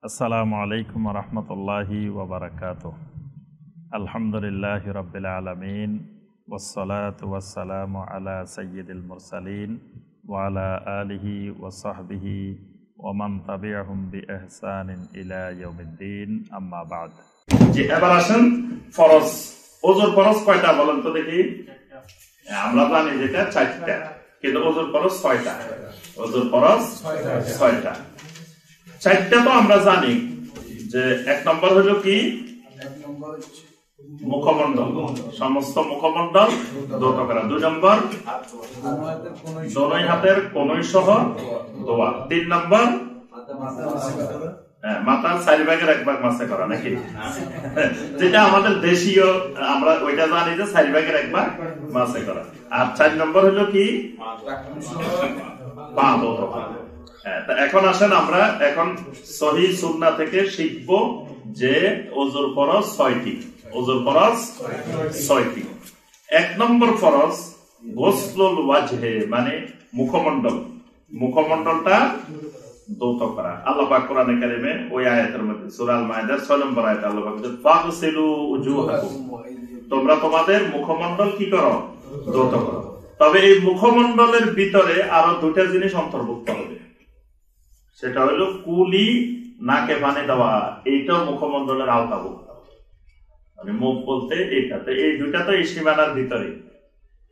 আসসালামু আলাইকুম রহমতুল্লাহি ওয়াবারাকাতুহ। আলহামদুলিল্লাহি রাব্বিল আলামিন ওয়াসসালাতু ওয়াসসালামু আলা সাইয়্যিদিল মুরসালিন ওয়া আলা আলিহি ওয়া সাহবিহি ওয়া মান তাবি'আহুম বিইহসানিন ইলা ইয়াউমিদ্দিন, আম্মা বা'দ। জি, এবার আসেন ফরজ। ওযুর ফরজ কয়টা বলেন তো দেখি? আমরা জানি যেটা 4টা, কিন্তু ওযুর ফরজ 6টা। ওযুর ফরজ 6টা। 4টা তো আমরা জানি যে 1 নম্বর হলো কি? মুখমণ্ডল, সমস্ত মুখমণ্ডল ধৌত করা। 2 নম্বর দোনোই হাতের কনুই সহ ধোয়া। 3 নম্বর মাথার 4 ভাগের 1 ভাগ মাসে করা, নাকি? যেটা আমাদের দেশীয়, আমরা ওইটা জানি যে 4 ভাগের 1 ভাগ মাসে করা। আর 4 নম্বর হলো কি? পা ধৌত করা। এখন আসেন আমরা এখন সহিহ সুন্নাহ থেকে শিখবো যে ওযুর ফরজ 6টি। ওযুর ফরজ 6টি। 1 নম্বর ফরজ গোসলুল ওয়াজহে, মানে মুখমণ্ডল, মুখমণ্ডলটা ধৌত করা। আল্লাহ পাক কোরআনে কারিমে ওই আয়াতের মধ্যে সূরা আল মাইদার 6 নম্বর আয়াতে আল্লাহ পাক বলেন ফাগসিলু উজুহাকুম, তোমরা তোমাদের মুখমণ্ডল কি করো? ধৌত করো। তবে এই মুখমণ্ডলের ভিতরে আরো 2টা জিনিস অন্তর্ভুক্ত হবে। সেটা হলো কুলি, নাকে পানি দেওয়া, এইটাও মুখমণ্ডলের আওতাভুক্ত। মানে মুখ বলতে এইটাতে, এই 2টা তো এই সীমানার ভিতরে।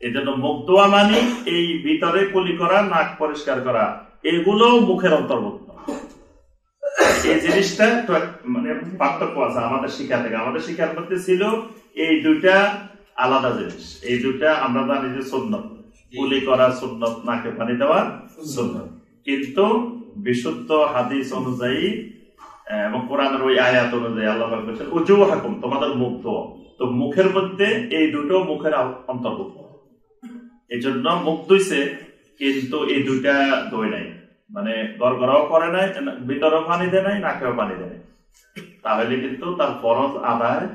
এই জন্য মুখ ধোয়া মানে এই ভিতরে কুলি করা, নাক পরিষ্কার করা, এগুলো মুখের অন্তর্ভুক্ত। এই জিনিসটা মানে পার্থক্য আছে আমাদের শিক্ষা থেকে। আমাদের শিক্ষার মধ্যে ছিল এই 2টা আলাদা জিনিস। এই 2টা আমরা জানি যে সুন্নত, কুলি করা সুন্নত, নাকে পানি দেওয়া সুন্নত। কিন্তু বিশুদ্ধ হাদিস অনুযায়ী এবং কোরআনের ওই আয়াত অনুযায়ী আল্লাহ পাক বলেছেন উজুহাকুম, তোমাদের মুখ ধোয়া। তো মুখের মধ্যে এই 2টো মুখের অন্তর্ভুক্ত। এই জন্য মুখ ধুইছে, কিন্তু এই 2টা ধোয় নাই, মানে গড়গড়াও করে নাই, ভিতরেও পানি দেয় নাই, নাকেও পানি দেয় নাই, তাহলে কিন্তু তার ফরজ আদায়।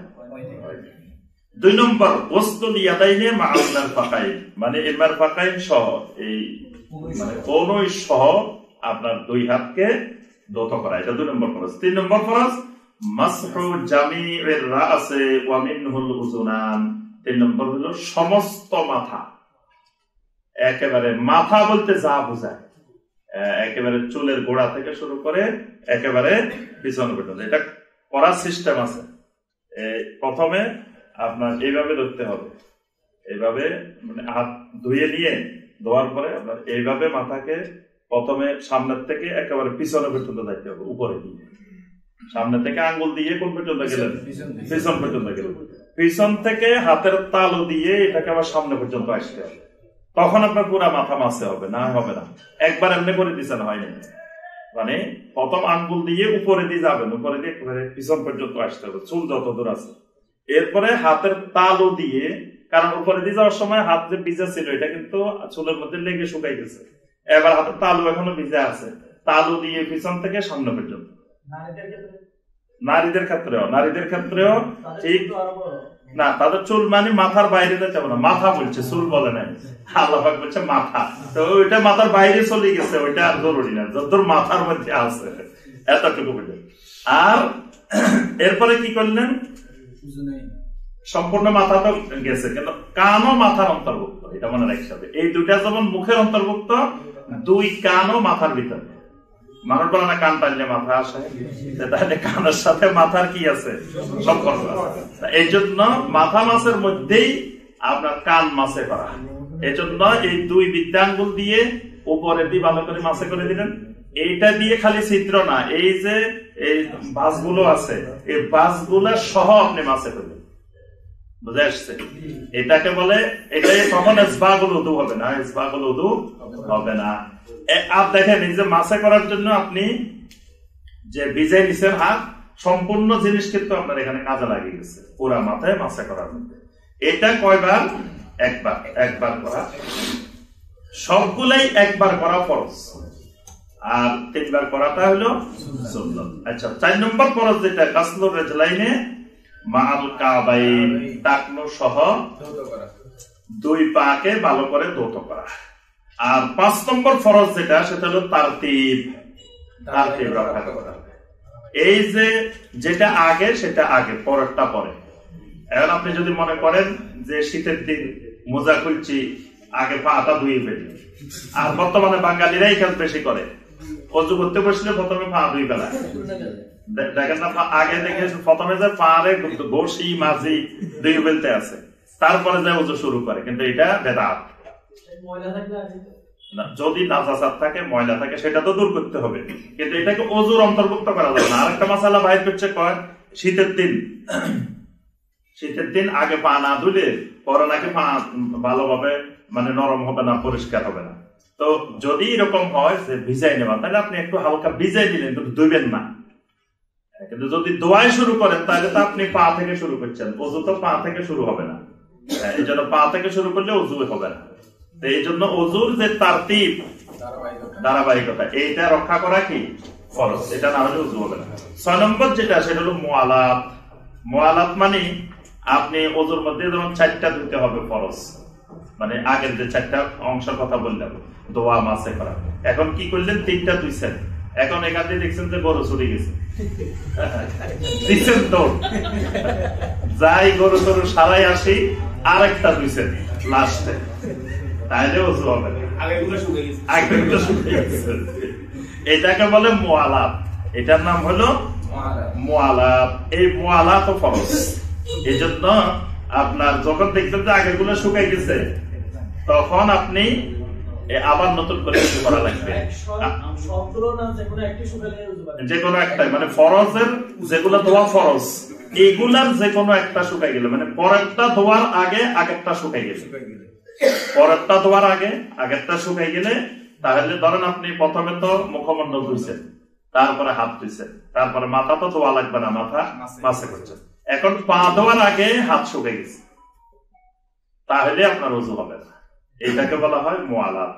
2 নম্বর গোসলুল ইয়াদাইনে মা'আল ফাকাইন, মানে ইমার ফাকাইন সহ, এই মানে কোনই সহ আপনার 2 হাতকে ধৌত করা, এটা 2 নম্বর ফরজ। 3 নম্বর ফরজ মাসহু জামি'ir রা'সি ওয়া মিনহুল উযুনান, 3 নম্বর হলো সমস্ত মাথা। একেবারে মাথা বলতে যা বোঝায়, একেবারে চুলের গোড়া থেকে শুরু করে একেবারে পিছন পর্যন্ত, এটা করার সিস্টেম আছে। প্রথমে আপনার এইভাবে ধরতে হবে, এইভাবে মানে হাত ধুয়ে নিয়ে, ধোয়ার পরে আপনার এইভাবে মাথাকে প্রথমে সামনের থেকে একেবারে পিছনে পর্যন্ত যাইতে হবে, উপরে দিয়ে। সামনে থেকে আঙ্গুল দিয়ে কোন পর্যন্ত গেলেন? পিছন পর্যন্ত গেলেন। পিছন থেকে হাতের তালু দিয়ে এটাকে আবার সামনে পর্যন্ত আসতে হবে। তখন আপনার পুরা মাথা মাসে হবে, না হবে না। একবার এমনি করে দিচ্ছেন, হয়নি। মানে প্রথম আঙ্গুল দিয়ে উপরে দিয়ে যাবেন, উপরে দিয়ে একেবারে পিছন পর্যন্ত আসতে হবে, চুল যত দূর আছে। এরপরে হাতের তালু দিয়ে, কারণ উপরে দিয়ে যাওয়ার সময় হাত যে ভিজা ছিল এটা কিন্তু চুলের মধ্যে লেগে শুকাই গেছে, এবার হাতের তালু এখনো ভিজা আছে, তালু দিয়ে পিছন থেকে সামনে পর্যন্ত। নারীদের ক্ষেত্রেও ঠিক না, তাদের চুল মানে মাথার বাইরে যাবে না, মাথা বলছে, চুল বলে নাই, আল্লাহ পাক বলছে মাথা। তো ওইটা মাথার বাইরে চলে গেছে, ওইটা আর জরুরি না, যতদূর মাথার মধ্যে আছে এতটুকু বুঝলেন। আর এরপরে কি করলেন? সম্পূর্ণ মাথা তো গেছে, কিন্তু কানও মাথার অন্তর্ভুক্ত, এটা মনে রাখতে হবে। এই 2টা যেমন মুখের অন্তর্ভুক্ত, 2 কানও মাথার ভিতরে। মানুষ বলে না কান টানলে মাথা আসে, তাহলে কানের সাথে মাথার কি আছে? সম্পর্ক আছে। এই জন্য মাথা মাসের মধ্যেই আপনার কান মাসে করা। এই জন্য এই 2 বৃদ্ধাঙ্গুল দিয়ে উপরে দিয়ে ভালো করে মাসে করে দিলেন। এইটা দিয়ে খালি ছিদ্র না, এই যে এই বাসগুলো আছে, এই বাসগুলো সহ আপনি মাসে করবেন, বুঝে আসছে? এটাকে বলে, এটাই তখন ইসবাগুল উযু হবে না, ইসবাগুল উযু হবে না। আর দেখেন, এই যে মাসে করার জন্য আপনি যে ভিজে নিছেন হাত, সম্পূর্ণ জিনিস কিন্তু আপনার এখানে কাজে লাগিয়ে গেছে পুরা মাথায় মাসে করার মধ্যে। এটা কয়বার? একবার করা। সবগুলাই একবার করা ফরজ, আর 3বার করাটা হলো সুন্নাত। আচ্ছা, 4 নম্বর ফরজ যেটা গাসলুর রিজলাইনে মা'আল কাবাইন, টাকনু সহ 2 পাকে ভালো করে ধৌত করা। আর 5 নম্বর ফরজ যেটা, সেটা হলো তারতিব রক্ষা করা। এই যে যেটা আগে সেটা আগে, পরেরটা পরে। এখন আপনি যদি মনে করেন যে শীতের দিন মোজা খুলছি, আগে পাটা ধুয়ে ফেলি, আর বর্তমানে বাঙালিরা এই কাজ বেশি করে, অজু করতে বসলে প্রথমে পা ধুই ফেলা। দেখেন না, আগে দেখে প্রথমে যে পারে ঘষি মাঝি ধুয়ে ফেলতে আছে, তারপরে যে অজু শুরু করে, কিন্তু এটা বেদাত। যদি নাজাসাত থাকে, ময়লা থাকে, সেটা তো দূর করতে হবে, কিন্তু এটাকে অজুর অন্তর্ভুক্ত করা যাবে না। আরেকটা মাসালা বাইর করছে, কয় শীতের দিন আগে পা না ধুলে পরে নাকি পা ভালোভাবে মানে নরম হবে না, পরিষ্কার হবে না। তো যদি এরকম হয় যে ভিজাই নেওয়া, তাহলে আপনি একটু হালকা ভিজাই দিলেন, কিন্তু ধুবেন না। কিন্তু যদি দোয়াই শুরু করেন, তাহলে তো আপনি পা থেকে শুরু করছেন, অজু তো পা থেকে শুরু হবে না। এই জন্য পা থেকে শুরু করলে অজু হবে না। এই জন্য অজুর যে তারতিব, ধারাবাহিকতা, এইটা রক্ষা করা কি ফরজ, এটা না হলে অজু হবে না। 6 নম্বর যেটা, সেটা হলো মুআলাত। মুআলাত মানে আপনি অজুর মধ্যে যেমন 4টা ধুতে হবে ফরজ, মানে আগের যে 4টা অংশের কথা বললাম, দোয়া মাসে করা, এখন কি করলেন 3টা ধুইছেন, এখন এখান থেকে দেখছেন যে গরু চুরি গেছে, দিচ্ছেন তো যাই গরু টরু সারাই আসি, আরেকটা ধুইছেন লাস্টে, তাইলে অজু হবে না, আগেগুলো শুকিয়ে গেছে। এটাকে বলে মুআলাত, এটার নাম হলো মুআলাত। এই মুআলাত ফরজ। এই জন্য আপনার যখন দেখবেন যে আগেগুলো শুকাই গেছে, তখন আপনি আবার নতুন করে শুরু করা লাগবে। যে কোনো একটাই, মানে ফরজের যেগুলো ধোয়া ফরজ, এইগুলার যে কোনো একটা শুকাই গেলে, মানে পরেরটা ধোয়ার আগে আগেরটা শুকাই গেছে, পরেরটা ধোয়ার আগে আগেরটা শুকাই গেলে, তাহলে ধরেন আপনি প্রথমে তো মুখমণ্ডল ধুইছেন, তারপরে হাত ধুইছেন, তারপরে মাথা তো ধোয়া লাগবে না, মাথা মাসে করছেন, এখন পা ধোয়ার আগে হাত শুকাই গেছে, তাহলে আপনার ওযু হবে না। এটাকে বলা হয় মুআলাত।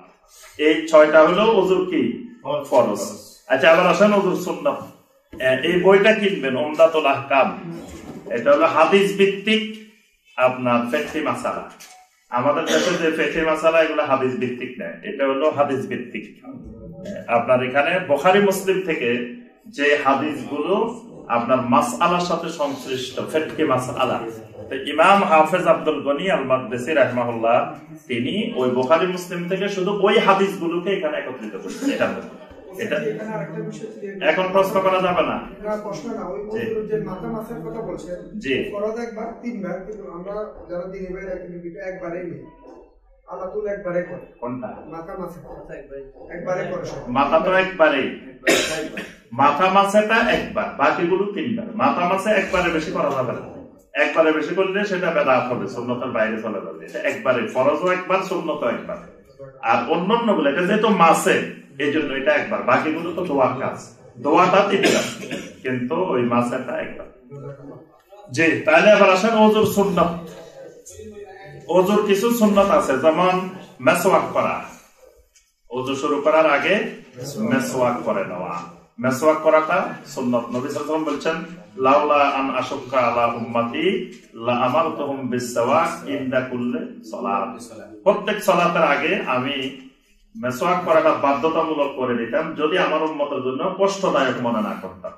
এই 6টা হলো ওযুর কি ফরজ। আচ্ছা, আবার আসেন ওযুর সুন্নাত। এই বইটা কিনবেন, উমদাতুল আহকাম। এটা হলো হাদিস ভিত্তিক আপনার ফিকহি মাসালা। আমাদের দেশে যে ফিকহি মাসালা, এগুলো হাদিস ভিত্তিক না, এটা হলো হাদিস ভিত্তিক। আপনার এখানে বুখারী মুসলিম থেকে যে হাদিসগুলো আপনার মাসআলার সাথে সংশ্লিষ্ট ফিকহি মাসআলা, ইমাম হাফেজ আব্দুল গনি আল মাকদিসি রাহিমাহুল্লাহ, তিনি ওই বুখারী মুসলিম থেকে শুধু ওই হাদিসগুলোকে এখানে একত্রিত করেছেন। এটা এখন প্রশ্ন করা যাবে না, প্রশ্ন না, ওই যে মাথা মাসের কথা বলছেন, জি ফরজ একবার 3 বার, কিন্তু আমরা যারা দিনে বের একবারই নেই, আল্লাহ তো একবারে করে। কোনটা? মাথা মাসে একবারে করে। মাথা তো একবারেই, মাথা মাসেটা একবার, বাকিগুলো 3 বার। মাথা মাসে একবারে বেশি করা যাবে না, একবারে বেশি করলে সেটা বেদাত হবে, সুন্নতের বাইরে চলে যাবে। এটা একবারে, ফরজও একবার, সুন্নতও একবার। আর অন্যান্য গুলো, এটা যেহেতু মাসে, এই জন্য এটা একবার, বাকিগুলো তো দোয়ার কাজ, দোয়াটা 3 বার, কিন্তু ওই মাসেটা একবার। জি, তাহলে আবার আসেন ওযুর সুন্নাত। ওযুর কিছু সুন্নাত আছে, যেমন মেসওয়াক করা। ওযু শুরু করার আগে মেসওয়াক করে নেওয়া, মেসওয়াক করাটা সুন্নাত। নবী সাল্লাল্লাহু আলাইহি ওয়াসাল্লাম বলেছেন, লাউলা আন আশুক্কা আলা উম্মতি লা আমারতুহুম বিসওয়াক ইনদা কুল্লি সালাত। প্রত্যেক সালাতের আগে আমি মেসওয়াক করাটা বাধ্যতামূলক করে দিতাম, যদি আমার উম্মতের জন্য কষ্টদায়ক মনে না করতাম।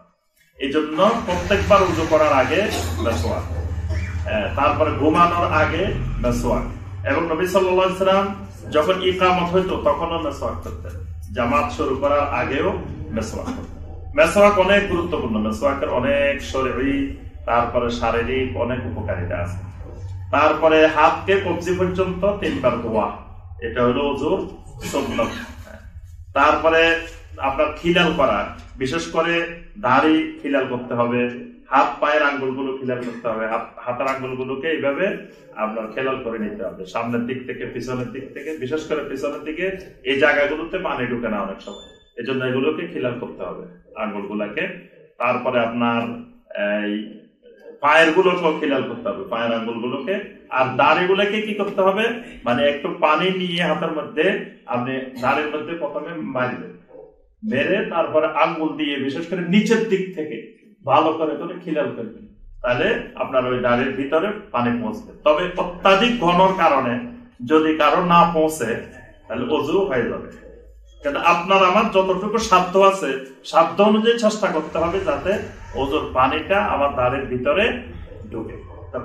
এই জন্য প্রত্যেকবার ওযু করার আগে মেসওয়াক, তারপরে ঘুমানোর আগে মেসওয়াক, এবং নবী সাল্লাল্লাহু আলাইহি ওয়াসাল্লাম যখন ইকামত হইতো তখনও মেসওয়াক করতেন, জামাত শুরু করার আগেও মেসওয়াক করতেন। মেসওয়াক অনেক গুরুত্বপূর্ণ, মেসওয়াকের অনেক শরীরী, তারপরে শারীরিক অনেক উপকারিতা আছে। তারপরে হাতকে কবজি পর্যন্ত 3 বার ধোয়া, এটা হলো ওযুর সুন্নাত। তারপরে আপনার খিলাল করা, বিশেষ করে দাড়ি খিলাল করতে হবে, হাত পায়ের আঙ্গুলগুলো খিলাল করতে হবে, হাতের আঙ্গুলগুলোকে এইভাবে আপনার খেলাল করে নিতে হবে, সামনের দিক থেকে পিছনের দিক থেকে, বিশেষ করে পিছনের দিকে এই জায়গাগুলোতে পানি ঢুকে না অনেক সময়, এই জন্য এগুলোকে খিলাল করতে হবে আঙ্গুলগুলাকে। তারপরে আপনার এই পায়ের গুলোকেও খিলাল করতে হবে, পায়ের আঙ্গুলগুলোকে। আর দাড়িগুলোকে কি করতে হবে, মানে একটু পানি নিয়ে হাতের মধ্যে আপনি দাড়ির মধ্যে প্রথমে মারবেন, মেরে তারপরে আঙ্গুল দিয়ে বিশেষ করে নিচের দিক থেকে ভালো করে করে খিলাল করবেন, তাহলে আপনার ওই দাড়ির ভিতরে পানি পৌঁছবে। তবে অত্যাধিক ঘনর কারণে যদি কারো না পৌঁছে, তাহলে ওযু হয়ে যাবে। কিন্তু আপনার আমার যতটুকু সাধ্য আছে সাধ্য অনুযায়ী চেষ্টা করতে হবে যাতে ওজোর পানিটা আমার দাঁড়ের ভিতরে ঢুকে।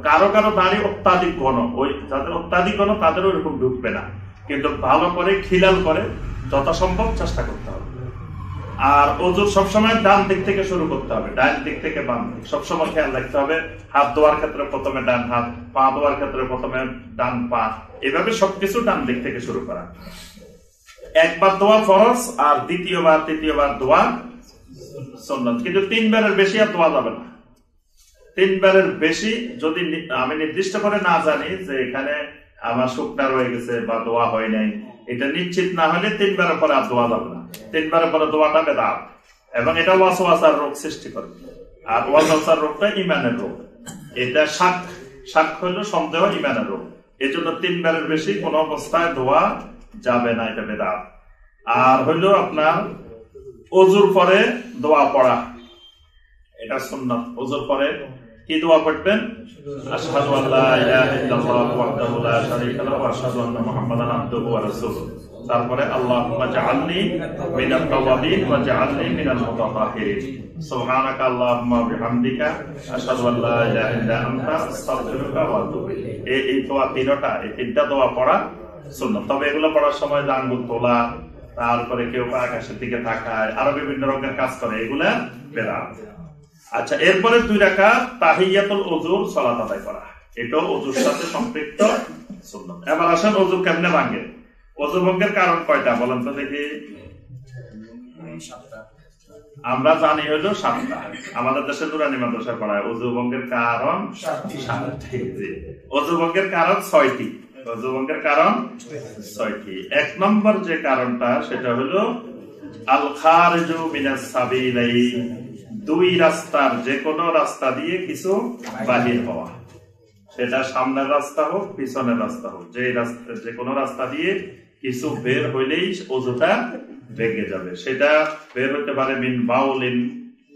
কারো কারো দাঁড়ি অত্যাধিক ঘন, ওই যাদের অত্যাধিক ঘন তাদের ওইরকম ঢুকবে না, কিন্তু ভালো করে খিলাল করে যথাসম্ভব চেষ্টা করতে হবে। আর ওজুর সবসময় ডান দিক থেকে শুরু করতে হবে, ডান দিক থেকে বাম দিক সবসময় খেয়াল রাখতে হবে। হাত ধোয়ার ক্ষেত্রে প্রথমে ডান হাত, পা ধোয়ার ক্ষেত্রে প্রথমে ডান পা, এভাবে সবকিছু ডান দিক থেকে শুরু করা। একবার দোয়া ফরজ আর দ্বিতীয়বার তৃতীয়বার দোয়া সুন্নাত, কিন্তু 3 বারের বেশি আর দোয়া যাবে না। 3 বারের বেশি যদি আমি নির্দিষ্ট করে না জানি যে এখানে আমার শুকনা রয়ে গেছে বা দোয়া হয় নাই, এটা নিশ্চিত না হলে 3 বারের পরে আর দোয়া যাবে না। 3 বারের পরে দোয়াটা বেদাত এবং এটা ওয়াসওয়াসার রোগ সৃষ্টি করে। আর ওয়াসওয়াসার রোগটা ইমানের রোগ, এটা শাক হইল সন্দেহ ইমানের রোগ। এই জন্য 3 বারের বেশি কোন অবস্থায় দোয়া যাবে না, এটা বেদাত। আর হইল আপনার ওযুর পরে দোয়া পড়া, এটা সুন্নাত। ওযুর পরে কি দোয়া পড়বেন? আশহাদু আল্লা ইলাহা ইল্লাল্লাহু ওয়াহদাহু লা শারীকা লাহু ওয়া আশহাদু আন্না মুহাম্মাদান আবদুহু ওয়া রাসূলুহু। তারপরে আল্লাহুম্মা জাআলনি মিনাত তাওয়াবিন ওয়া জাআলনি মিনাল মুতাতাহহিরিন। সুবহানাকা আল্লাহুম্মা ওয়া বিহামদিকা আশহাদু আল্লা ইলাহা ইল্লা আনতা আস্তাগফিরুকা ওয়া আতুবু ইলাইক। এই দোয়া তিনটা, এই তিনটা দোয়া পড়া সুন্নাত। তবে এগুলো পড়ার সময় আঙ্গুল তোলা, তারপরে কেউ আকাশের দিকে তাকায়, আরো বিভিন্ন রকমের কাজ করে, এগুলা বেদাত। আচ্ছা, এরপরে 2 রাকাত তাহিয়াতুল ওযুর সালাত আদায় করা, এটাও ওযুর সাথে সম্পৃক্ত সুন্নাত। এবার আসেন ওযু কেমনে ভাঙে? ওযু ভঙ্গের কারণ কয়টা বলেন তো দেখি? 7টা। আমরা জানি হলো 7টা। আমাদের দেশে নুরানি মাদ্রাসায় পড়ায় ওযু ভঙ্গের কারণ 7টি। ওযু ভঙ্গের কারণ 6টি। ওযু ভঙ্গের কারণ 6টি। 1 নম্বর যে কারণটা সেটা হলো আল খারিজু মিনাস সাবিলাইন, 2 রাস্তার যে কোনো রাস্তা দিয়ে কিছু বাহির হওয়া, সেটা সামনের রাস্তা হোক পিছনের রাস্তা হোক, যে কোনো রাস্তা দিয়ে কিছু বের হইলেই ওযুটা ভেঙে যাবে। সেটা বের হতে পারে মিন বাউলিন,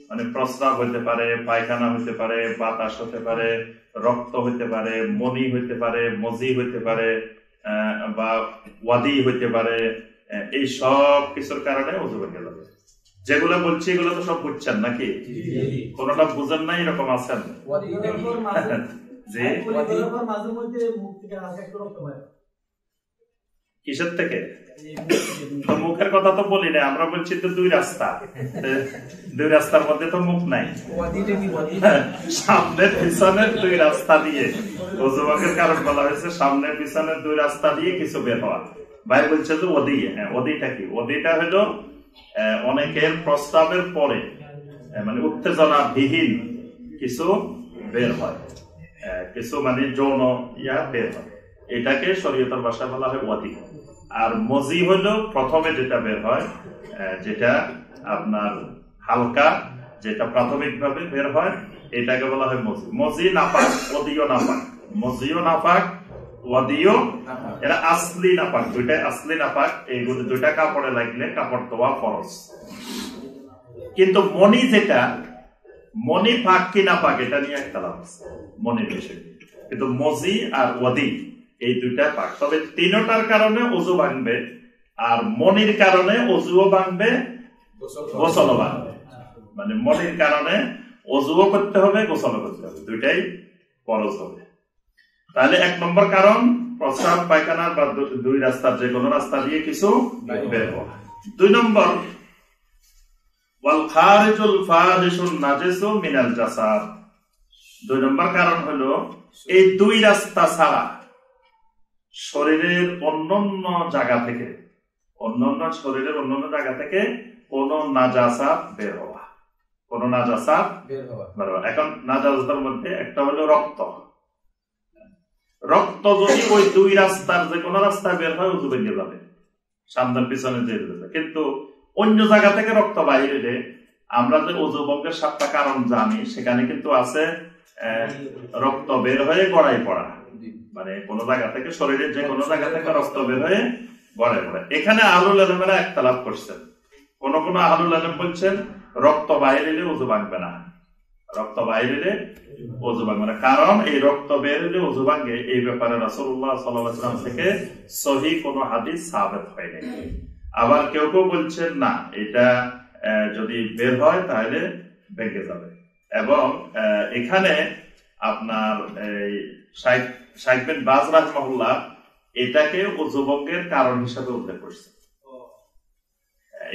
মানে প্রস্রাব হইতে পারে, পায়খানা হইতে পারে, বাতাস হতে পারে, রক্ত হইতে পারে, মনি হইতে পারে, মজি হইতে পারে, বা ওয়াদি হইতে পারে। এই সব কিছুর কারণে ওযু ভেঙে যাবে। যেগুলো বলছি এগুলো তো সব বুঝছেন নাকি? কোনটা বুঝেন নাই এরকম আছেন? কিসের থেকে? মুখের কথা তো বলি না, আমরা বলছি তো 2 রাস্তা, 2 রাস্তার মধ্যে তো মুখ নাই। সামনে পিছনের 2 রাস্তা দিয়ে ওযু ভঙ্গের কারণ বলা হয়েছে, সামনে পিছনের 2 রাস্তা দিয়ে কিছু বের হওয়া। ভাই বলছে যে ওদি। হ্যাঁ, ওদিটা কি? ওদিটা হলো অনেকের প্রস্তাবের পরে মানে উত্তেজনা বিহীন কিছু বের হয়, কিছু মানে যৌন বের হয়, এটাকে শরীয়তের ভাষায় বলা হয় ওয়াদি। আর মজি হলো প্রথমে যেটা বের হয়, যেটা আপনার হালকা, যেটা প্রাথমিকভাবে বের হয়, এটাকে বলা হয় মজি। মজি নাপাক, ওদিও নাপাক। মজিও নাপাক, ওয়াদিও, এরা আসলি নাপাক, দুইটাই আসলি নাপাক। এইগুলো 2টা কাপড়ে লাগলে কাপড় ধোয়া ফরজ। কিন্তু মনি যেটা, মনি পাক কি না পাক এটা নিয়ে একটা লাভ আছে মনির বিষয়। কিন্তু মজি আর ওয়াদি এই 2টা পাক। তবে 3টার কারণে ওযু ভাঙবে, আর মনির কারণে ওযুও ভাঙবে, গোসলও ভাঙবে। মানে মনির কারণে ওযুও করতে হবে, গোসলও করতে হবে, 2টাই ফরজ হবে। তাহলে 1 নম্বর কারণ প্রস্রাব পায়খানা বা 2 রাস্তার যে কোনো রাস্তা দিয়ে কিছু বের হওয়া। 2 নম্বর ওয়াল খারিজুল ফাহিশুন নাজিসু মিনাল জাসাদ। 2 নম্বর কারণ হলো এই 2 রাস্তা ছাড়া শরীরের অন্যান্য জায়গা থেকে, শরীরের অন্যান্য জায়গা থেকে কোন নাজাসাত বের হওয়া, কোন নাজাসাত বের হওয়া। এখন নাজাসাতের মধ্যে একটা হলো রক্ত। রক্ত যদি ওই 2 রাস্তার যে কোনো রাস্তায় বের হয় ওযু ভেঙে যাবে, সামনের পিছনে যে। কিন্তু অন্য জায়গা থেকে রক্ত বাইরে এলে আমরা যে ওযু ভঙ্গের 7টা কারণ জানি, সেখানে কিন্তু আছে রক্ত বের হয়ে গড়াই পড়া, মানে কোন জায়গা থেকে, শরীরের যে কোনো জায়গা থেকে রক্ত বের হয়ে গড়াই পড়া। এখানে আহলুল ইলমেরা ইখতিলাফ করছেন। কোন কোন আহলুল ইলম বলছেন রক্ত বাইরে এলে ওযু ভাঙবে না, রক্ত বাইরে এলে ওযু ভাঙবে না, কারণ এই রক্ত বের হলে ওযু ভাঙে, এই ব্যাপারে রাসূলুল্লাহ সাল্লাল্লাহু আলাইহি ওয়াসাল্লাম থেকে সহিহ কোনো হাদিস সাবিত হয়নি। আবার কেউ কেউ বলছেন না, এটা যদি বের হয় তাহলে ভেঙে যাবে। এবং এখানে আপনার শাইখ বিন বাজ রাহিমাহুল্লাহ এটাকে ওযু ভঙ্গের কারণ হিসেবে উল্লেখ করছে।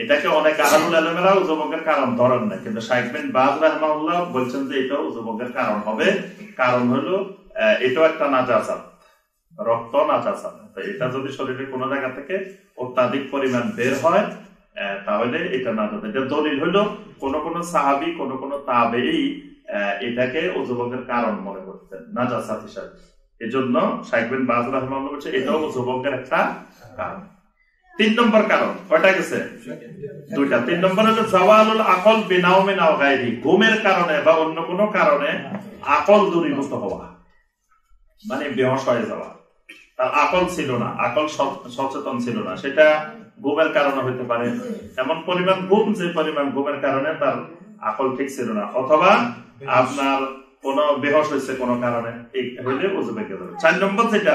এটাকে অনেক আহলুল ইলমেরা ওযু ভঙ্গের কারণ ধরেন না, কিন্তু শাইখ বিন বাজ রাহিমাহুল্লাহ বলছেন যে এটা ওযু ভঙ্গের কারণ হবে। কারণ হলো এটাও একটা নাজাসাত, রক্ত নাজাসাত। এটা যদি শরীরের কোনো জায়গা থেকে অত্যাধিক পরিমাণ বের হয় তাহলে এটা নাজাসাত। এটা দলিল হলো কোন কোন সাহাবী কোন কোন তাবেঈ এটাকে ওযু ভঙ্গের কারণ মনে করতেন, নাজাসাত হিসাবে। এজন্য শাইখ বিন বাজ রাহিমাহুল্লাহ বলছে এটাও ওযু ভঙ্গের একটা কারণ। 3 নম্বর কারণ কয়টা গেছে? 2টা। 3 নম্বর হলো জাওয়ালুল আকল বিনাউমিন আও গায়রি, ঘুমের কারণে বা অন্য কোনো কারণে আকল দূরীভূত হওয়া, মানে বেহুশ হয়ে যাওয়া। তার আকল ছিল না, আকল সচেতন ছিল না, সেটা ঘুমের কারণে হইতে পারে। এমন পরিমাণ ঘুম যে পরিমাণ ঘুমের কারণে তার আকল ঠিক ছিল না, অথবা আপনার কোন বেহুশ হয়েছে কোন কারণে, এই হইলে ওযু ভেঙে যাবে। 4 নম্বর যেটা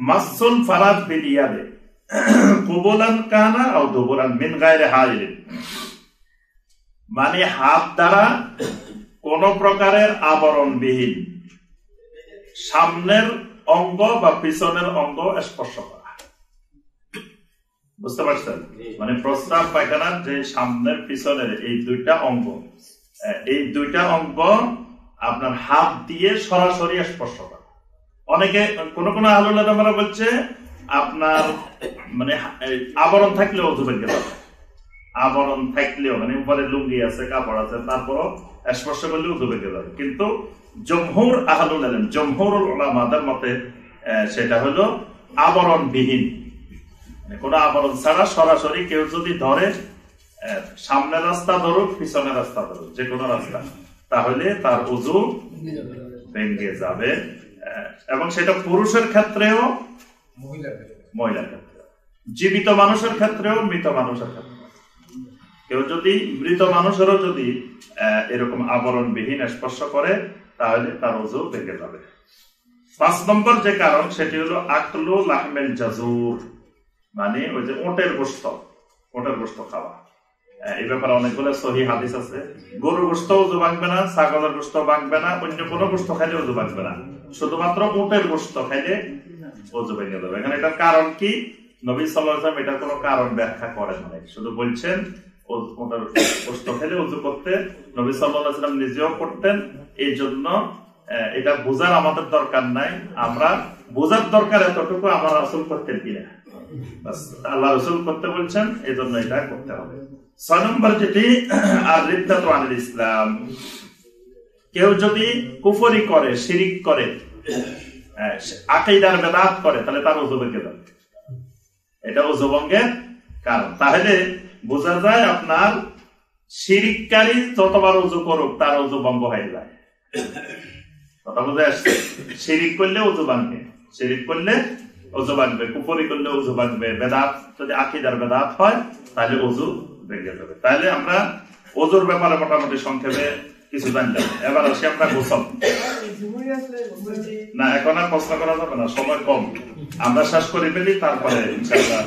মাসুল ফারাজ বিল ইয়াদে কুবুলান কানা আও দুবুরান মিন গায়রি হাইলিন, মানে হাত দ্বারা কোন প্রকারের আবরণবিহীন সামনের অঙ্গ বা পিছনের অঙ্গ স্পর্শ করা। বুঝতে পারছেন? মানে প্রস্রাব পায়খানার যে সামনের পিছনের এই 2টা অঙ্গ, এই 2টা অঙ্গ আপনার হাত দিয়ে সরাসরি স্পর্শ করা। অনেকে কোন কোন আহলুল ইলমেরা বলছে আপনার মানে আবরণ থাকলেও ওযু ভেঙে যাবে, আবরণ থাকলেও, মানে উপরে লুঙ্গি আছে কাপড় আছে তারপরও স্পর্শ করলে ওযু ভেঙে যাবে। কিন্তু জমহুর আহলুল ইলম, জমহুরুল উলামাদের মতে সেটা হলো আবরণবিহীন, মানে কোনো আবরণ ছাড়া সরাসরি কেউ যদি ধরে, সামনের রাস্তা ধরুক পিছনের রাস্তা ধরুক, যে কোনো রাস্তা, তাহলে তার ওযু ভেঙে যাবে। এবং সেটা পুরুষের ক্ষেত্রেও মহিলার ক্ষেত্রে, জীবিত মানুষের ক্ষেত্রেও মৃত মানুষের ক্ষেত্রে। কেউ যদি মৃত মানুষেরও যদি এরকম আবরণবিহীন স্পর্শ করে তাহলে তার ওযু ভেঙে যাবে। 5 নম্বর যে কারণ সেটি হলো আকলু লাহমিল জাজুর, মানে ওই যে ওটের গোশত খাওয়া। এই ব্যাপারে অনেকগুলো সহিহ হাদিস আছে। গরুর গোশত ওযু ভাঙবে না, ছাগলের গোশত ভাঙবে না, অন্য কোনো গোশত খাইলে ওযু ভাঙবে না, শুধুমাত্র উটের গোশত খাইলে ওযু ভেঙে যাবে। এখানে এটার কারণ কি? নবী সাল্লাল্লাহু আলাইহি ওয়াসাল্লাম এটার কোনো কারণ ব্যাখ্যা করেন নাই, শুধু বলছেন ওটার গোশত খেলে ওযু করতে নবী সাল্লাল্লাহু আলাইহি ওয়াসাল্লাম নিজেও করতেন। এই জন্য এটা বোঝার আমাদের দরকার নাই, আমরা বোঝার দরকার এতটুকু আমার রাসূল করতেন কিনা, বাস আল্লাহ রাসূল করতে বলছেন, এই জন্য এটা করতে হবে। 6 নম্বর যেটি আর রিদ্দাতু আনিল ইসলাম, কেউ যদি কুফরি করে, শিরিক করে, আকীদার বেদাত করে, তাহলে তার ওযু ভেঙে যাবে। এটা ওযু ভঙ্গের কারণ। তাহলে বোঝা যায় আপনার শিরিককারী যতবার ওযু করুক তার ওযু ভঙ্গ হয়ে যায়। কথা বুঝে আসছে? শিরিক করলে ওযু ভাঙবে, শিরিক করলে ওযু ভাঙবে, কুফরি করলে ওযু ভাঙবে, বেদাত যদি আকীদার বেদাত হয় তাহলে ওযু ভেঙে যাবে। তাহলে আমরা ওযুর ব্যাপারে মোটামুটি সংক্ষেপে কিছু জানলাম। এবার আসি আমরা গোসল। না, এখন আর প্রশ্ন করা যাবে না, সময় কম, আমরা শেষ করে ফেলি, তারপরে ইনশাআল্লাহ